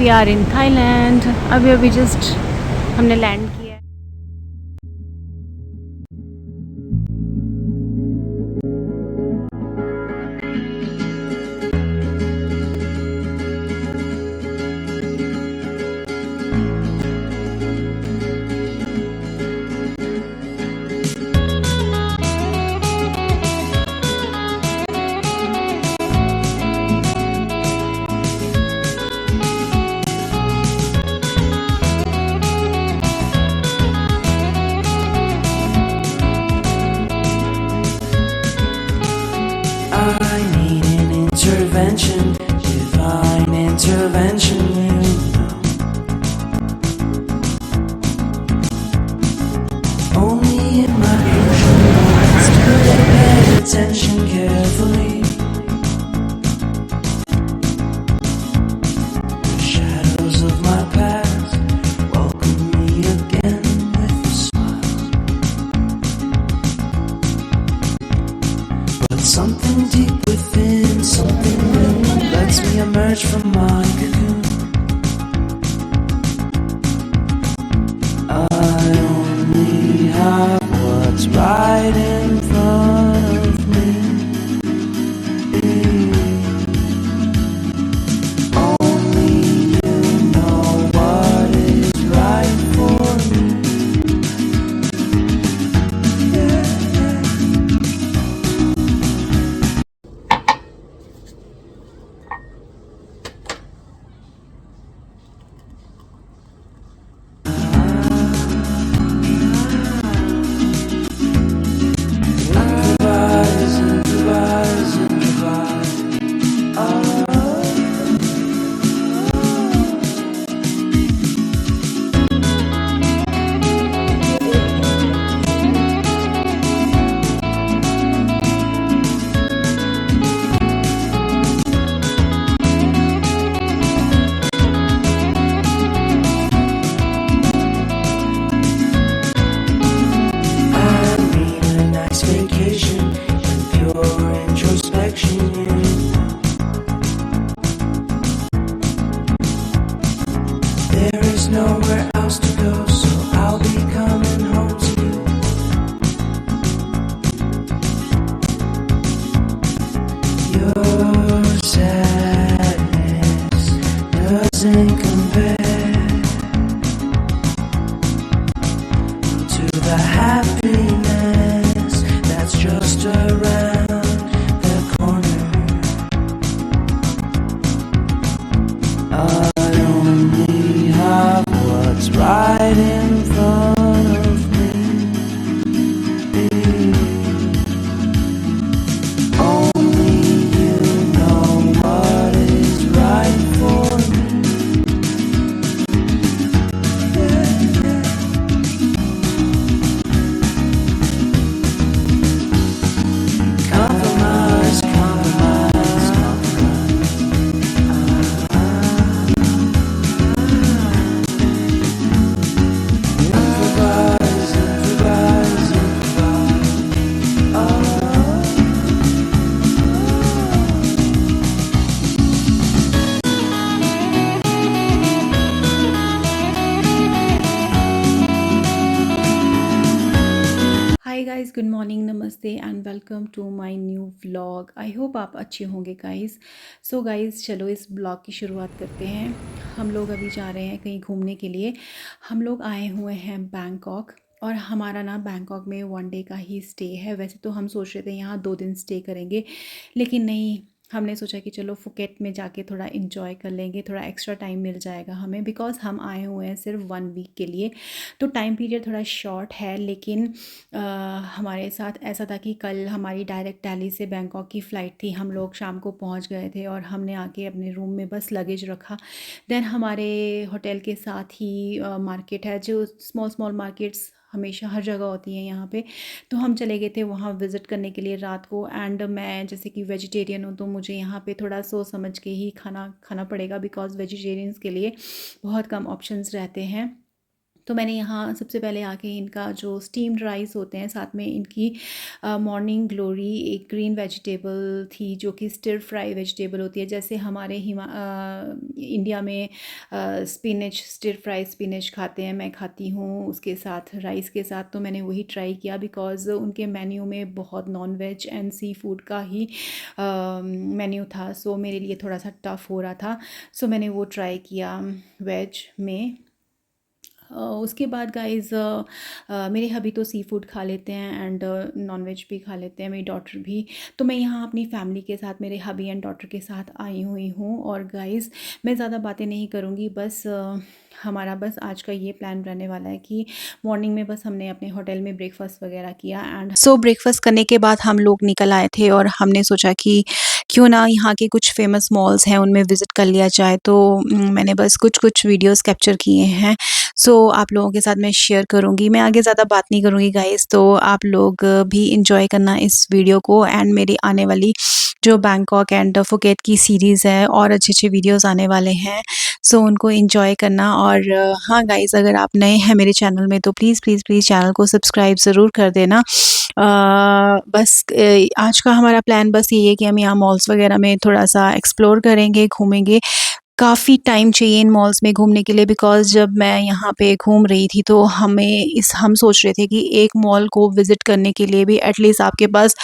We are in Thailand. अभी अभी just हमने लैंड किया है। I need an intervention, divine intervention, you know. Only in my usual moments do they pay attention carefully. The shadows of my past welcome me again with a smile. But something deep within, something new, lets me emerge from my cocoon. I only have what's right in front of me. Only you know what is right for me. Improvise, improvise, improvise. I need a nice vacation and pure introspection, you know. There is nowhere else to go, so I'll be coming home to you. Your sadness doesn't compare to the happiness that's just around the corner. I only have what's right in front of me. Only you know what is right for me. Compromise, compromise, compromise. Improvise, improvise, improvise. Hi guys, good morning, नमस्ते and welcome to my new vlog. I hope आप अच्छे होंगे guys. So guys, चलो इस blog की शुरुआत करते हैं। हम लोग अभी जा रहे हैं कहीं घूमने के लिए। हम लोग आए हुए हैं बैंकॉक, और हमारा ना बैंकॉक में 1 डे का ही स्टे है। वैसे तो हम सोच रहे थे यहाँ 2 दिन स्टे करेंगे, लेकिन नहीं, हमने सोचा कि चलो फुकेट में जाके थोड़ा इन्जॉय कर लेंगे, थोड़ा एक्स्ट्रा टाइम मिल जाएगा हमें, बिकॉज़ हम आए हुए हैं सिर्फ 1 वीक के लिए। तो टाइम पीरियड थोड़ा शॉर्ट है, लेकिन हमारे साथ ऐसा था कि कल हमारी डायरेक्ट दिल्ली से बैंकॉक की फ़्लाइट थी। हम लोग शाम को पहुंच गए थे और हमने आके अपने रूम में बस लगेज रखा। देन हमारे होटल के साथ ही मार्केट है, जो स्मॉल स्मॉल मार्केट्स हमेशा हर जगह होती हैं यहाँ पे। तो हम चले गए थे वहाँ विज़िट करने के लिए रात को। एंड मैं जैसे कि वेजिटेरियन हूँ, तो मुझे यहाँ पे थोड़ा सोच समझ के ही खाना खाना पड़ेगा, बिकॉज़ वेजिटेरियंस के लिए बहुत कम ऑप्शंस रहते हैं। तो मैंने यहाँ सबसे पहले आके इनका जो स्टीम्ड राइस होते हैं, साथ में इनकी मॉर्निंग ग्लोरी एक ग्रीन वेजिटेबल थी जो कि स्टिर फ्राई वेजिटेबल होती है, जैसे हमारे इंडिया में स्पिनच, स्टिर फ्राई स्पिनच खाते हैं, मैं खाती हूँ उसके साथ राइस के साथ। तो मैंने वही ट्राई किया बिकॉज़ उनके मेन्यू में बहुत non veg and sea food का ही मेन्यू था, सो मेरे लिए थोड़ा सा टफ़ हो रहा था। सो मैंने वो ट्राई किया वेज में। उसके बाद गाइज़ मेरे हबी तो सी फूड खा लेते हैं एंड नॉन वेज भी खा लेते हैं, मेरी डॉटर भी। तो मैं यहाँ अपनी फैमिली के साथ, मेरे हबी एंड डॉटर के साथ आई हुई हूँ। और गाइज़ मैं ज़्यादा बातें नहीं करूँगी, बस हमारा बस आज का ये प्लान रहने वाला है कि मॉर्निंग में बस हमने अपने होटल में ब्रेकफास्ट वगैरह किया एंड सो ब्रेकफास्ट करने के बाद हम लोग निकल आए थे और हमने सोचा कि क्यों ना यहाँ के कुछ फेमस मॉल्स हैं उनमें विज़िट कर लिया जाए। तो मैंने बस कुछ वीडियोस कैप्चर किए हैं, सो आप लोगों के साथ मैं शेयर करूँगी। मैं आगे ज़्यादा बात नहीं करूँगी गाइस, तो आप लोग भी इंजॉय करना इस वीडियो को एंड मेरी आने वाली जो बैंकॉक एंड फुकेट की सीरीज़ है और अच्छे वीडियोस आने वाले हैं, सो उनको इंजॉय करना। और हाँ गाइस, अगर आप नए हैं मेरे चैनल में तो प्लीज़ प्लीज़ प्लीज़ चैनल को सब्सक्राइब ज़रूर कर देना। बस आज का हमारा प्लान बस ये है कि हम यहाँ मॉल्स वगैरह में थोड़ा सा एक्सप्लोर करेंगे, घूमेंगे। काफ़ी टाइम चाहिए इन मॉल्स में घूमने के लिए बिकॉज़ जब मैं यहाँ पे घूम रही थी तो हम सोच रहे थे कि एक मॉल को विज़िट करने के लिए भी एटलीस्ट आपके पास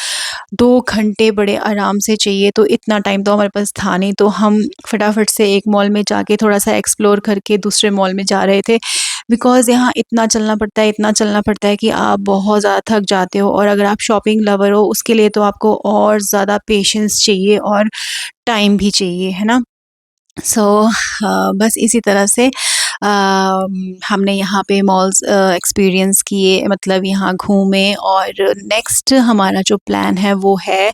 2 घंटे बड़े आराम से चाहिए। तो इतना टाइम तो हमारे पास था नहीं, तो हम फटाफट से एक मॉल में जाके थोड़ा-सा एक्सप्लोर करके दूसरे मॉल में जा रहे थे बिकॉज़ यहाँ इतना चलना पड़ता है कि आप बहुत ज़्यादा थक जाते हो। और अगर आप शॉपिंग लवर हो उसके लिए तो आपको और ज़्यादा पेशेंस चाहिए और टाइम भी चाहिए, है ना? सो बस इसी तरह से हमने यहाँ पे मॉल्स एक्सपीरियंस किए, मतलब यहाँ घूमे। और नेक्स्ट हमारा जो प्लान है वो है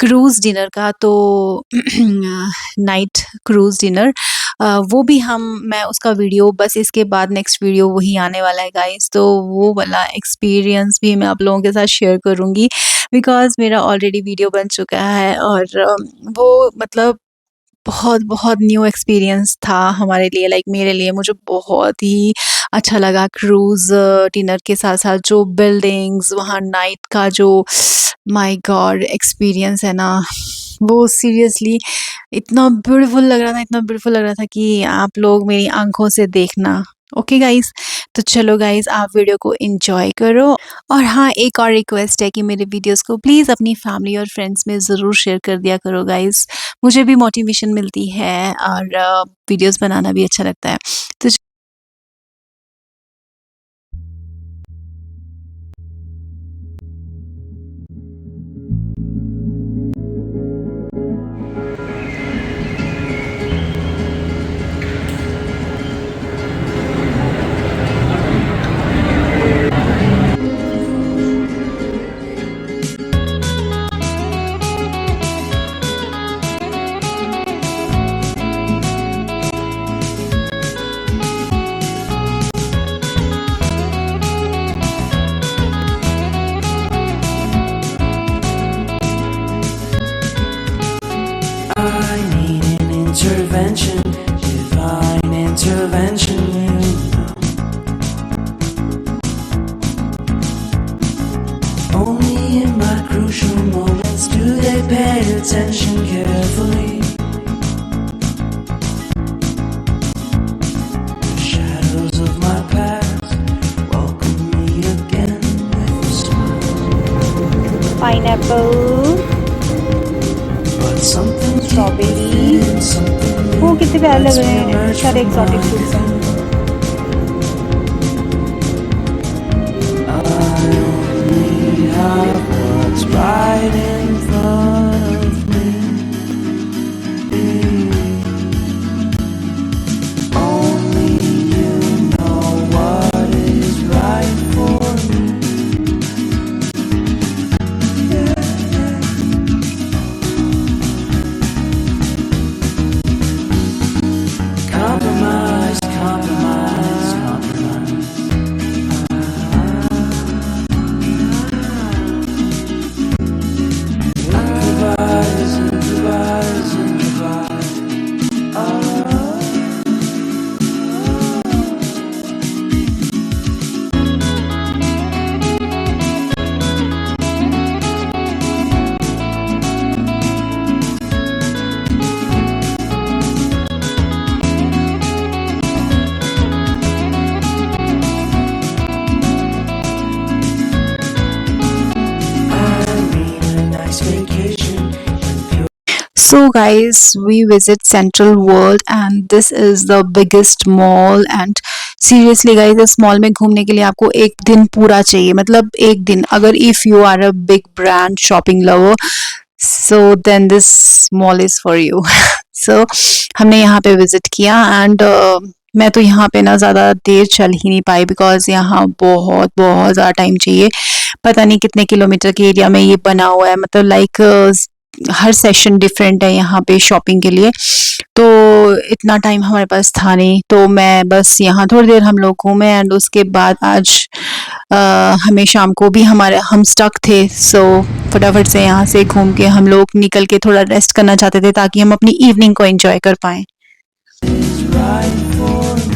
क्रूज़ डिनर का। तो नाइट क्रूज़ डिनर, वो भी मैं उसका वीडियो, बस इसके बाद नेक्स्ट वीडियो वही आने वाला है गाइस, तो वो वाला एक्सपीरियंस भी मैं आप लोगों के साथ शेयर करूँगी बिकॉज़ मेरा ऑलरेडी वीडियो बन चुका है। और वो मतलब बहुत न्यू एक्सपीरियंस था हमारे लिए, लाइक मेरे लिए। मुझे बहुत ही अच्छा लगा क्रूज़ डिनर के साथ-साथ जो बिल्डिंग्स, वहाँ नाइट का जो माय गॉड एक्सपीरियंस है ना, वो सीरियसली इतना ब्यूटीफुल लग रहा था कि आप लोग मेरी आँखों से देखना। ओके गाइस, तो चलो गाइस आप वीडियो को एन्जॉय करो। और हाँ, एक और रिक्वेस्ट है कि मेरे वीडियोस को प्लीज़ अपनी फैमिली और फ्रेंड्स में ज़रूर शेयर कर दिया करो गाइस। मुझे भी मोटिवेशन मिलती है और वीडियोस बनाना भी अच्छा लगता है। तो I need an intervention, divine intervention, you know. Only in my crucial moments do they pay attention carefully. The shadows of my past welcome me again with a smile. Pineapple, But something strawberry, within, something वो कितने प्यारे लग रहे हैं, emerged सारे from exotic my fruits हैं। I only have what's right in front of me. Only you know what is right for me. Compromise, So guys, we visit Central World and this is the biggest mall and seriously guys, इस mall में घूमने के लिए आपको एक दिन पूरा चाहिए, मतलब एक दिन। अगर if you are a big brand shopping lover, so then this mall is for you. So हमने यहाँ पे विजिट किया एंड मैं तो यहाँ पे ना ज़्यादा देर चल ही नहीं पाई बिकॉज यहाँ बहुत बहुत ज़्यादा टाइम चाहिए। पता नहीं कितने किलोमीटर के एरिया में ये बना हुआ है, मतलब लाइक हर सेशन डिफरेंट है यहाँ पे शॉपिंग के लिए, तो इतना टाइम हमारे पास था नहीं। तो मैं बस यहाँ थोड़ी देर हम लोग घूमे एंड उसके बाद आज हमें शाम को भी हम स्टक थे, सो फटाफट से यहाँ से घूम के हम लोग निकल के थोड़ा रेस्ट करना चाहते थे ताकि हम अपनी इवनिंग को एंजॉय कर पाएं। is right for me.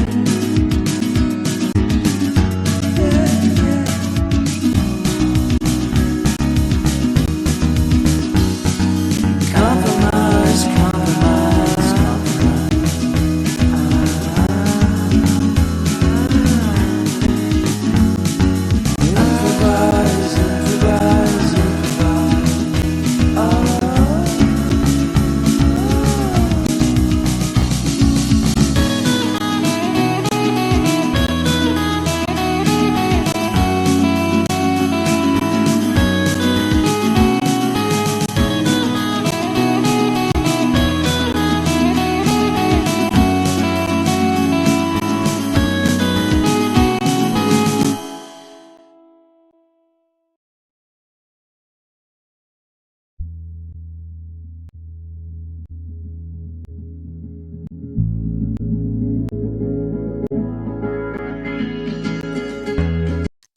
Compromise, compromise, compromise. Improvise, improvise, improvise.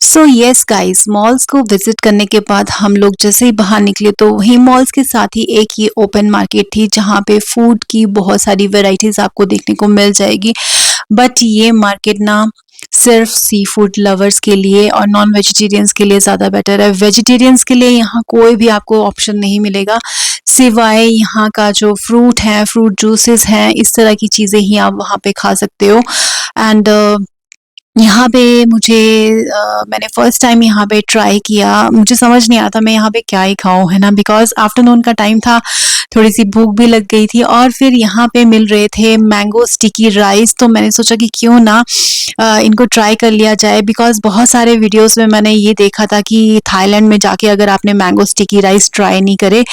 So yes guys, malls को विजिट करने के बाद हम लोग जैसे ही बाहर निकले तो वही मॉल्स के साथ ही एक ये ओपन मार्केट थी जहाँ पे फूड की बहुत सारी वैरायटीज आपको देखने को मिल जाएगी। बट ये मार्केट ना सिर्फ सी फूड लवर्स के लिए और नॉन वेजिटेरियंस के लिए ज़्यादा बेटर है। वेजिटेरियंस के लिए यहाँ कोई भी आपको ऑप्शन नहीं मिलेगा सिवाय यहाँ का जो फ्रूट है, फ्रूट जूसेस हैं, इस तरह की चीज़ें ही आप वहाँ पे खा सकते हो। एंड यहाँ पे मैंने फर्स्ट टाइम यहाँ पे ट्राई किया, मुझे समझ नहीं आता मैं यहाँ पे क्या ही खाऊं, है ना, बिकॉज आफ्टरनून का टाइम था, थोड़ी सी भूख भी लग गई थी और फिर यहाँ पे मिल रहे थे मैंगो स्टिकी राइस, तो मैंने सोचा कि क्यों ना इनको ट्राई कर लिया जाए। बिकॉज बहुत सारे वीडियोस में मैंने ये देखा था कि थाईलैंड में जाके अगर आपने मैंगो स्टिकी राइस ट्राई नहीं करे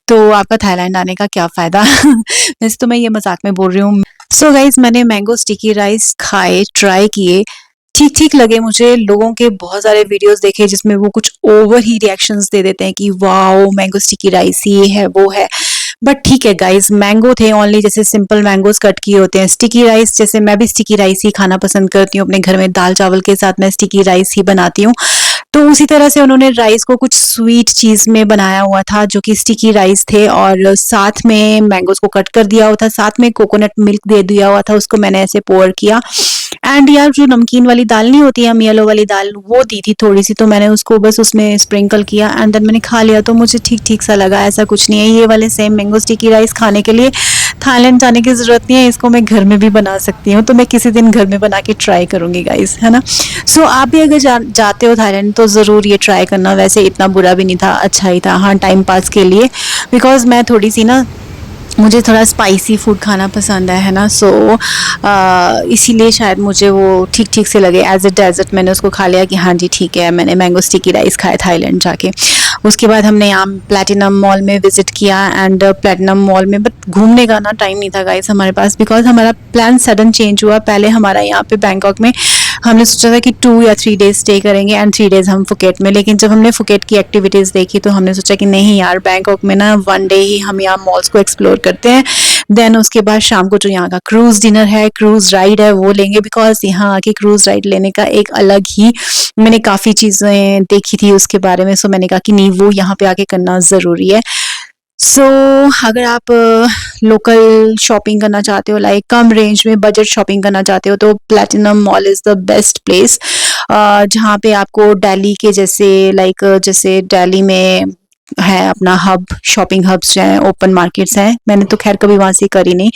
तो आपका थाईलैंड आने का क्या फ़ायदा। वैसे तो मैं ये मजाक में बोल रही हूँ। सो गाइज, मैंने मैंगो स्टिकी राइस खाए, ट्राई किए, ठीक ठीक लगे मुझे। लोगों के बहुत सारे वीडियोस देखे जिसमें वो कुछ ओवर ही रिएक्शंस दे देते हैं कि वाओ मैंगो स्टिकी राइस ये है वो है, बट ठीक है गाइस, मैंगो थे ओनली, जैसे सिंपल मैंगोस कट किए होते हैं। स्टिकी राइस, जैसे मैं भी स्टिकी राइस ही खाना पसंद करती हूँ अपने घर में, दाल चावल के साथ मैं स्टिकी राइस ही बनाती हूँ। तो उसी तरह से उन्होंने राइस को कुछ स्वीट चीज में बनाया हुआ था जो कि स्टिकी राइस थे, और साथ में मैंगोस को कट कर दिया हुआ था, साथ में कोकोनट मिल्क दे दिया हुआ था, उसको मैंने ऐसे पोर किया। एंड यार जो नमकीन वाली दाल नहीं होती है, हम येलो वाली दाल, वो दी थी थोड़ी सी, तो मैंने उसको बस उसमें स्प्रिंकल किया एंड देन मैंने खा लिया, तो मुझे ठीक ठीक सा लगा। ऐसा कुछ नहीं है, ये वाले सेम मैंगो स्टिकी राइस खाने के लिए थाईलैंड जाने की जरूरत नहीं है, इसको मैं घर में भी बना सकती हूँ। तो मैं किसी दिन घर में बना के ट्राई करूंगी गाइस, है ना। सो आप भी अगर जाते हो थाईलैंड तो ज़रूर ये ट्राई करना। वैसे इतना बुरा भी नहीं था, अच्छा ही था, हाँ टाइम पास के लिए। बिकॉज मैं थोड़ी सी ना, मुझे थोड़ा स्पाइसी फूड खाना पसंद है ना, सो इसीलिए शायद मुझे वो ठीक ठीक से लगे। एज ए डेजर्ट मैंने उसको खा लिया कि हाँ जी ठीक है, मैंने मैंगो स्टिकी राइस खाया थाईलैंड जाके। उसके बाद हमने यहाँ प्लैटिनम मॉल में विजिट किया एंड प्लैटिनम मॉल में, बट घूमने का ना टाइम नहीं था गाइस हमारे पास, बिकॉज हमारा प्लान सडन चेंज हुआ। पहले हमारा यहाँ पे बैंकॉक में हमने सोचा था कि 2 या 3 डेज स्टे करेंगे एंड 3 डेज हम फुकेट में, लेकिन जब हमने फुकेट की एक्टिविटीज़ देखी तो हमने सोचा कि नहीं यार, बैंकॉक में ना 1 डे ही हम यहाँ मॉल्स को एक्सप्लोर करते हैं। देन उसके बाद शाम को जो यहाँ का क्रूज डिनर है, क्रूज राइड है, वो लेंगे। बिकॉज यहाँ आके क्रूज राइड लेने का एक अलग ही, मैंने काफ़ी चीज़ें देखी थी उसके बारे में, सो मैंने कहा कि नहीं, वो यहाँ पे आके करना ज़रूरी है। सो अगर आप लोकल शॉपिंग करना चाहते हो, लाइक कम रेंज में बजट शॉपिंग करना चाहते हो, तो platinum mall is the best place, जहाँ पे आपको दिल्ली के जैसे, लाइक जैसे दिल्ली में है अपना हब, शॉपिंग हब्स हैं, ओपन मार्केट्स हैं, मैंने तो खैर कभी वहाँ से करी नहीं,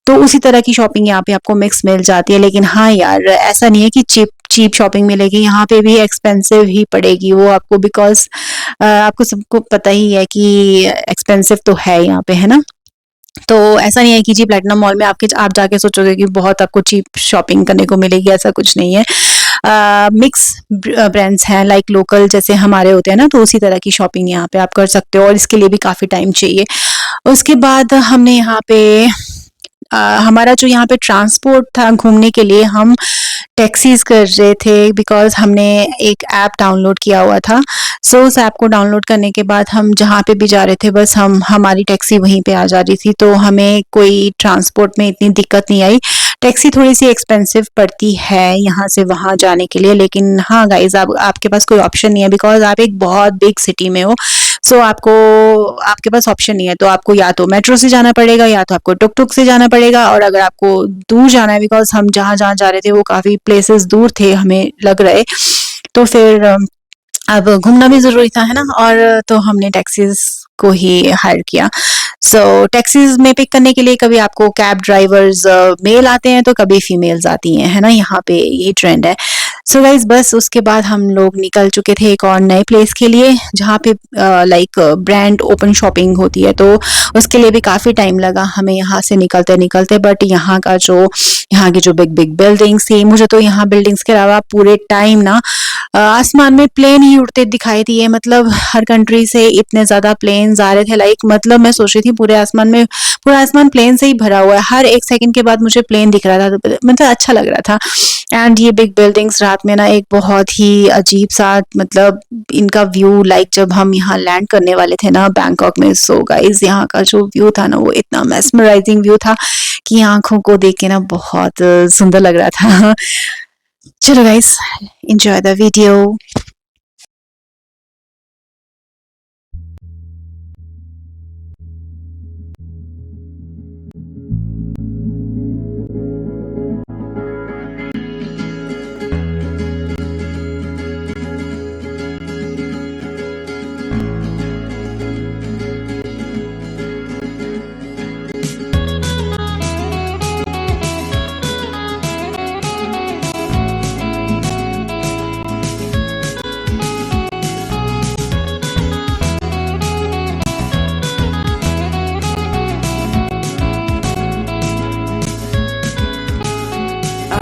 तो उसी तरह की शॉपिंग यहाँ पे आपको मिक्स मिल जाती है। लेकिन हाँ यार, ऐसा नहीं है कि चीप चीप शॉपिंग मिलेगी, यहाँ पे भी एक्सपेंसिव ही पड़ेगी वो आपको, बिकॉज आपको सबको पता ही है कि एक्सपेंसिव तो है यहाँ पे, है ना। तो ऐसा नहीं है कि जी प्लेटिनम मॉल में आप जाके सोचोगे कि बहुत आपको चीप शॉपिंग करने को मिलेगी, ऐसा कुछ नहीं है। मिक्स ब्रांड्स हैं, लाइक लोकल जैसे हमारे होते हैं ना, तो उसी तरह की शॉपिंग यहाँ पे आप कर सकते हो, और इसके लिए भी काफ़ी टाइम चाहिए। उसके बाद हमने यहाँ पे हमारा जो यहाँ पे ट्रांसपोर्ट था घूमने के लिए, हम टैक्सीज कर रहे थे, बिकॉज हमने एक ऐप डाउनलोड किया हुआ था। सो उस ऐप को डाउनलोड करने के बाद हम जहाँ पे भी जा रहे थे, बस हमारी टैक्सी वहीं पे आ जा रही थी, तो हमें कोई ट्रांसपोर्ट में इतनी दिक्कत नहीं आई। टैक्सी थोड़ी सी एक्सपेंसिव पड़ती है यहाँ से वहाँ जाने के लिए, लेकिन हाँ गाइज, आपके पास कोई ऑप्शन नहीं है, बिकॉज आप एक बहुत बिग सिटी में हो। सो आपके पास ऑप्शन नहीं है, तो आपको या तो मेट्रो से जाना पड़ेगा, या तो आपको टुक टुक से जाना पड़ेगा। और अगर आपको दूर जाना है, बिकॉज हम जहाँ जहाँ जा रहे थे वो काफ़ी प्लेसेस दूर थे हमें लग रहे, तो फिर अब घूमना भी ज़रूरी था, है ना? और तो हमने टैक्सीज को ही हायर किया। सो टैक्सीज में पिक करने के लिए कभी आपको कैब ड्राइवर्स मेल आते हैं, तो कभी फीमेल्स आती हैं, है ना? यहाँ पे ये ट्रेंड है। सो गाइज, बस उसके बाद हम लोग निकल चुके थे एक और नए प्लेस के लिए, जहाँ पे लाइक ब्रांड ओपन शॉपिंग होती है, तो उसके लिए भी काफ़ी टाइम लगा हमें यहाँ से निकलते निकलते। बट यहाँ की जो बिग बिग बिल्डिंग्स थी, मुझे तो यहाँ बिल्डिंग्स के अलावा पूरे टाइम ना आसमान में प्लेन ही उड़ते दिखाई दिए। मतलब हर कंट्री से इतने ज्यादा प्लेन्स आ रहे थे, लाइक मतलब मैं सोच रही थी पूरा आसमान प्लेन से ही भरा हुआ है, हर एक सेकंड के बाद मुझे प्लेन दिख रहा था, तो मतलब अच्छा लग रहा था। एंड ये बिग बिल्डिंग्स रात में ना एक बहुत ही अजीब सा, मतलब इनका व्यू, लाइक जब हम यहाँ लैंड करने वाले थे ना बैंकॉक में, सो गाइस यहाँ का जो व्यू था ना, वो इतना मेस्मराइजिंग व्यू था कि आंखों को देख के ना बहुत सुंदर लग रहा था। चलो guys, enjoy the video. I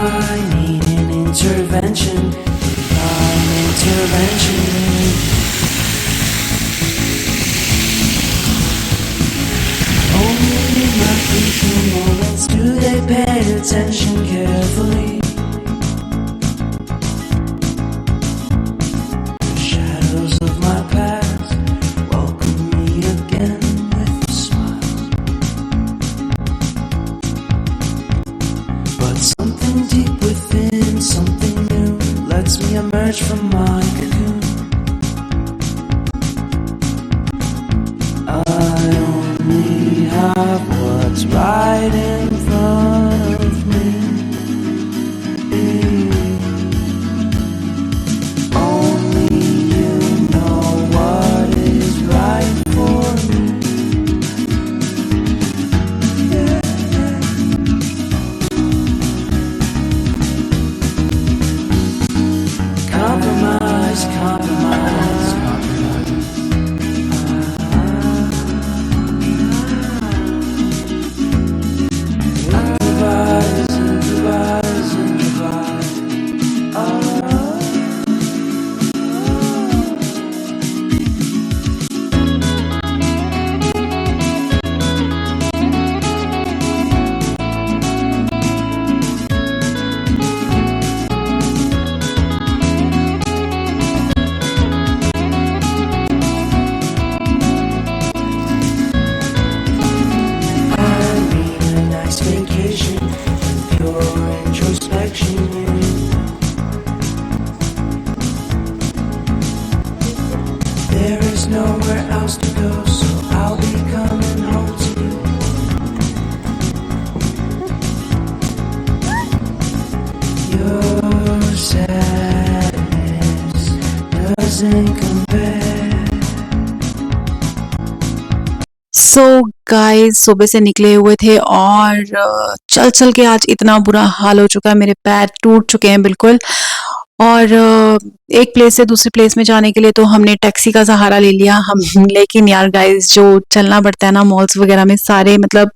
need an intervention, divine intervention. Only my crucial moments do they pay attention carefully. The shadows of my past welcome me again with a smile. But something deep within, something new, lets me emerge from my cocoon. I only have what's right in front of me. Only you know what is right for me. Compromise, compromise, compromise. Improvise, improvise, improvise. I mean a nice vacation with pure introspection. There is nowhere else to go, so I'll be coming home to you. Your sadness doesn't compare. So guys, सुबह से निकले हुए थे और चल चल के आज इतना बुरा हाल हो चुका है, मेरे पैर टूट चुके हैं बिल्कुल। और एक प्लेस से दूसरी प्लेस में जाने के लिए तो हमने टैक्सी का सहारा ले लिया हम। लेकिन यार गाइस, जो चलना पड़ता है ना मॉल्स वगैरह में, सारे मतलब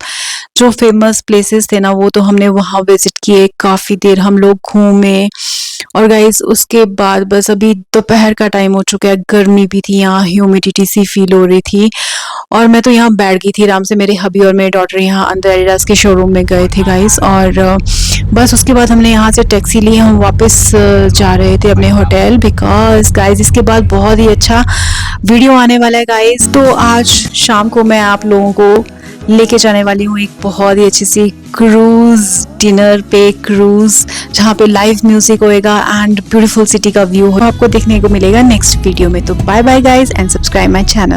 जो फेमस प्लेसेस थे ना वो तो हमने वहाँ विजिट किए, काफी देर हम लोग घूमे। और गाइस उसके बाद बस अभी दोपहर का टाइम हो चुका है, गर्मी भी थी, यहाँ ह्यूमिडिटी सी फील हो रही थी। और मैं तो यहाँ बैठ गई थी आराम से, मेरे हबी और मेरे डॉटर यहाँ अंदर एडिडास के शोरूम में गए थे गाइस। और बस उसके बाद हमने यहाँ से टैक्सी ली, हम वापस जा रहे थे अपने होटल, बिकॉज गाइस इसके बाद बहुत ही अच्छा वीडियो आने वाला है गाइस। तो आज शाम को मैं आप लोगों को लेके जाने वाली हूँ एक बहुत ही अच्छी सी क्रूज डिनर पे, क्रूज जहाँ पे लाइव म्यूजिक होएगा एंड ब्यूटीफुल सिटी का व्यू आपको देखने को मिलेगा नेक्स्ट वीडियो में। तो bye bye guys and subscribe my channel.